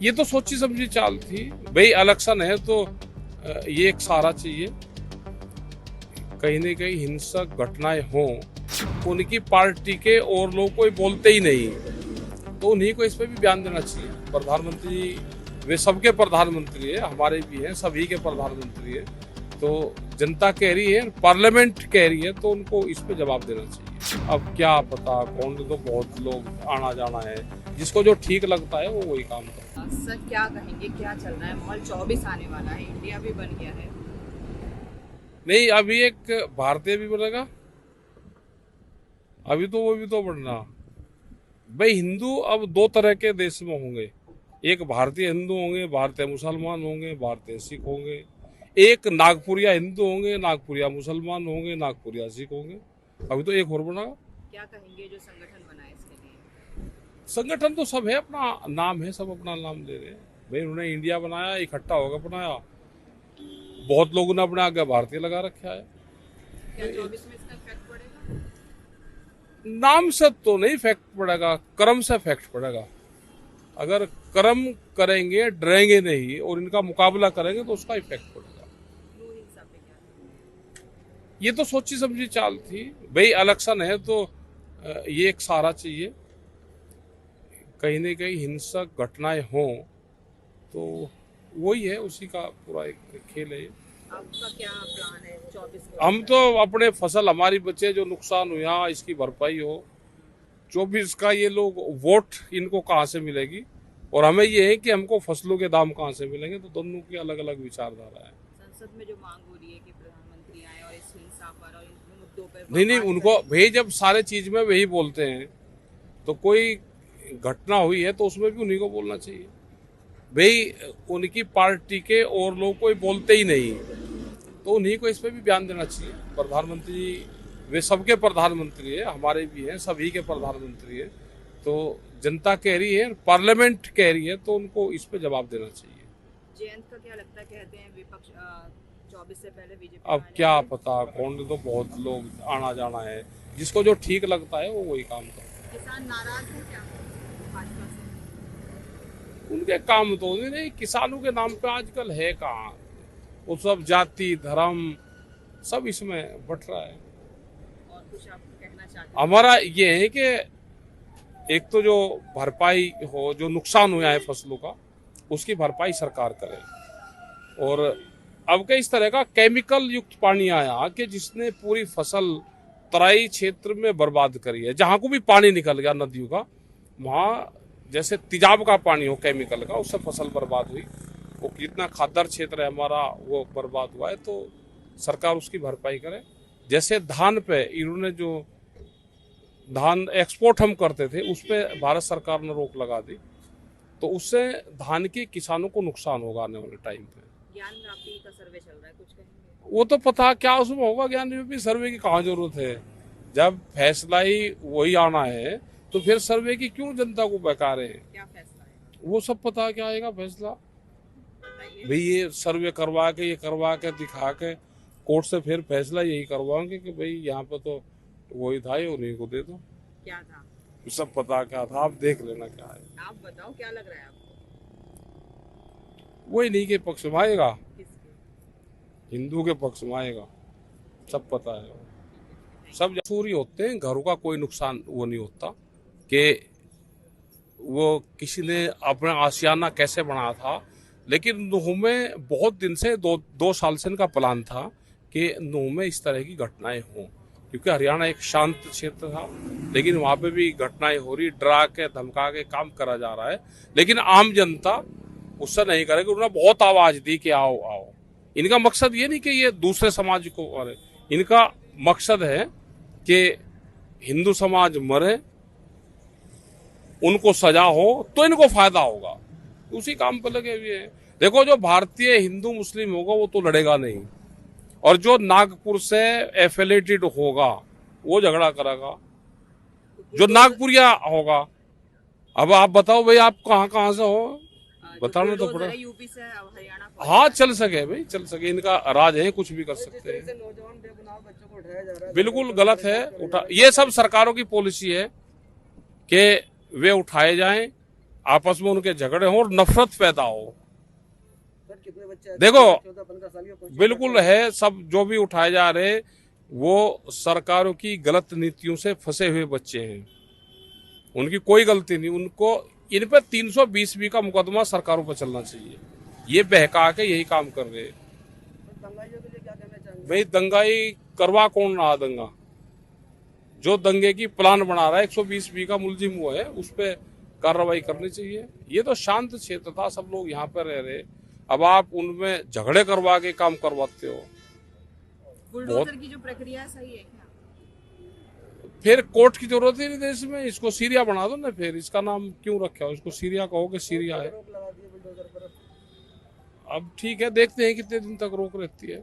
ये तो सोची समझी चाल थी भाई, इलेक्शन है तो ये एक सहारा चाहिए। कहीं न कहीं हिंसक घटनाएं हों, उनकी पार्टी के और लोग कोई बोलते ही नहीं, तो उन्हीं को इस पे भी बयान देना चाहिए। प्रधानमंत्री वे सबके प्रधानमंत्री है, हमारे भी हैं, सभी के प्रधानमंत्री है। तो जनता कह रही है, पार्लियामेंट कह रही है, तो उनको इस पे जवाब देना चाहिए। अब क्या पता कौन, तो बहुत लोग आना जाना है, जिसको जो ठीक लगता है वो वही काम करता है। सर क्या कहेंगे, क्या चल रहा है माहौल? 24 आने वाला है, इंडिया भी बन गया है। नहीं, अभी एक भारतीय भी बनेगा, अभी तो वो भी तो बनना। भाई हिंदू अब दो तरह के देश में होंगे, एक भारतीय हिंदू होंगे, भारतीय मुसलमान होंगे, भारतीय सिख होंगे। एक नागपुरिया हिंदू होंगे, नागपुरिया मुसलमान होंगे, नागपुरिया सिख होंगे। अभी तो एक और बना। क्या कहेंगे जो संगठन बना है इसके लिए? संगठन तो सब है, अपना नाम है, सब अपना नाम ले रहे हैं। भाई उन्होंने इंडिया बनाया, इकट्ठा होकर बनाया। बहुत लोगों ने अपने आगे भारतीय लगा रखा है। क्या 24 में इसका इफेक्ट पड़ेगा? नाम से तो नहीं इफेक्ट पड़ेगा, कर्म से इफेक्ट पड़ेगा। अगर कर्म करेंगे, डरेंगे नहीं और इनका मुकाबला करेंगे तो उसका इफेक्ट पड़ेगा। क्यों हिंसा पे क्या? ये तो सोची समझी चाल थी भाई, इलेक्शन है तो ये एक सहारा चाहिए। कहीं न कहीं हिंसक घटनाएं हों, तो वही है, उसी का पूरा एक खेल है। आपका क्या प्लान है 24 को? हम तो अपने फसल हमारी बचे, जो नुकसान हुआ इसकी भरपाई हो। 24 का ये लोग वोट इनको कहाँ से मिलेगी, और हमें ये है कि हमको फसलों के दाम कहाँ से मिलेंगे। तो दोनों की अलग अलग विचारधारा है। संसद में जो मांग हो रही है कि प्रधानमंत्री आए और इस हिंसा पर और इन मुद्दों पर नहीं नहीं, बात उनको करें। भाई जब सारे चीज में वही बोलते हैं, तो कोई घटना हुई है तो उसमें भी उन्हीं को बोलना चाहिए। भाई उनकी पार्टी के और लोग कोई बोलते ही नहीं, तो उन्हीं को इस पे भी बयान देना चाहिए। प्रधानमंत्री वे सबके प्रधानमंत्री है, हमारे भी हैं, सभी के प्रधानमंत्री है। तो जनता कह रही है, पार्लियामेंट कह रही है, तो उनको इस पे जवाब देना चाहिए। जयंत का क्या लगता है? कहते हैं विपक्ष 24 से पहले बीजेपी अब क्या पता कौन, तो बहुत लोग आना जाना है, जिसको जो ठीक लगता है वो वही काम करता है। किसान नाराज है क्या भाजपा से? उनके काम तो नहीं, किसानों के नाम पे आजकल है कहाँ। वो सब जाति धर्म सब इसमें बट रहा है। और कुछ आप कहना चाहते हैं? हमारा ये है कि एक तो जो भरपाई हो, जो नुकसान हुआ है फसलों का, उसकी भरपाई सरकार करे। और अब के इस तरह का केमिकल युक्त पानी आया कि जिसने पूरी फसल तराई क्षेत्र में बर्बाद करी है। जहां को भी पानी निकल गया नदियों का, वहां जैसे तेजाब का पानी हो केमिकल का, उससे फसल बर्बाद हुई। वो कितना खादर क्षेत्र है हमारा, वो बर्बाद हुआ है। तो सरकार उसकी भरपाई करे। जैसे धान पे इन्होंने जो धान एक्सपोर्ट हम करते थे, उस पर भारत सरकार ने रोक लगा दी, तो उससे धान के किसानों को नुकसान होगा आने वाले टाइम पे। ज्ञान व्यापी का सर्वे चल रहा है, कुछ कहेंगे? वो तो पता क्या उसमें होगा, ज्ञान भी सर्वे की कहाँ जरूरत है। जब फैसला ही वही आना है तो फिर सर्वे की क्यों जनता को बहका रहे हैं। क्या फैसला है वो सब पता क्या आएगा फैसला। बताइए। भाई ये सर्वे करवा के, ये करवा के दिखा के कोर्ट से फिर फैसला यही करवाएंगे कि भाई यहाँ पे तो वही था, ये उन्हीं को दे दो। क्या था? सब पता क्या था, आप देख लेना क्या है। आप बताओ, क्या लग रहा है आपको? वही नहीं के पक्ष में आएगा, किसके? हिंदू के पक्ष में आएगा, सब पता है। सब चोरी होते हैं, घरों का कोई नुकसान वो नहीं होता कि वो किसी ने अपना आशियाना कैसे बनाया था। लेकिन नूह में बहुत दिन से दो साल से इनका प्लान था कि नूह में इस तरह की घटनाएं हों, क्योंकि हरियाणा एक शांत क्षेत्र था, लेकिन वहाँ पे भी घटनाएं हो रही, डरा के धमका के काम करा जा रहा है। लेकिन आम जनता उससे नहीं करेगी। उन्होंने बहुत आवाज दी कि आओ आओ। इनका मकसद ये नहीं कि ये दूसरे समाज को, और इनका मकसद है कि हिंदू समाज मरे, उनको सजा हो तो इनको फायदा होगा, उसी काम पर लगे हुए हैं। देखो, जो भारतीय हिंदू मुस्लिम होगा वो तो लड़ेगा नहीं, और जो नागपुर से एफिलेटेड होगा वो झगड़ा करेगा, जो नागपुरिया होगा। अब आप बताओ भाई, आप कहाँ कहाँ से हो, बताना तो पड़ा। यूपी से हरियाणा को। हाँ चल सके भाई, चल सके, इनका राज है, कुछ भी कर सकते हैं। नौजवान बेगुनाह बच्चों को उठाया जा रहा है, बिल्कुल गलत है। उठा, ये सब सरकारों की पॉलिसी है कि वे उठाए जाएं। आपस में उनके झगड़े हों और नफरत पैदा हो। सर कितने बच्चे देखो 14-15 साल के बच्चे बिल्कुल है, सब जो भी उठाए जा रहे वो सरकारों की गलत नीतियों से फंसे हुए बच्चे हैं, उनकी कोई गलती नहीं। उनको इन पे 320 का मुकदमा सरकारों पर चलना चाहिए। ये बहका के यही काम कर रहे हैं। तो दंगाइयों के लिए क्या कहना चाहेंगे? भाई दंगाई करवा कौन रहा दंगा? जो दंगे की प्लान बना रहा है 120 का मुलजिम हुआ है, उस पर कार्रवाई करनी चाहिए। ये तो शांत क्षेत्र था, सब लोग यहाँ पर रह रहे, अब आप उनमें झगड़े करवा के काम करवाते हो। बुलडोजर की जो प्रक्रिया है सही है क्या? फिर कोर्ट की जरूरत ही नहीं देश में, इसको सीरिया बना दो ना। फिर इसका नाम क्यों रखा हो? इसको सीरिया कहो कि सीरिया है। रोक लगा दिए बुलडोजर पर। अब ठीक है, देखते हैं कितने दिन तक रोक रहती है।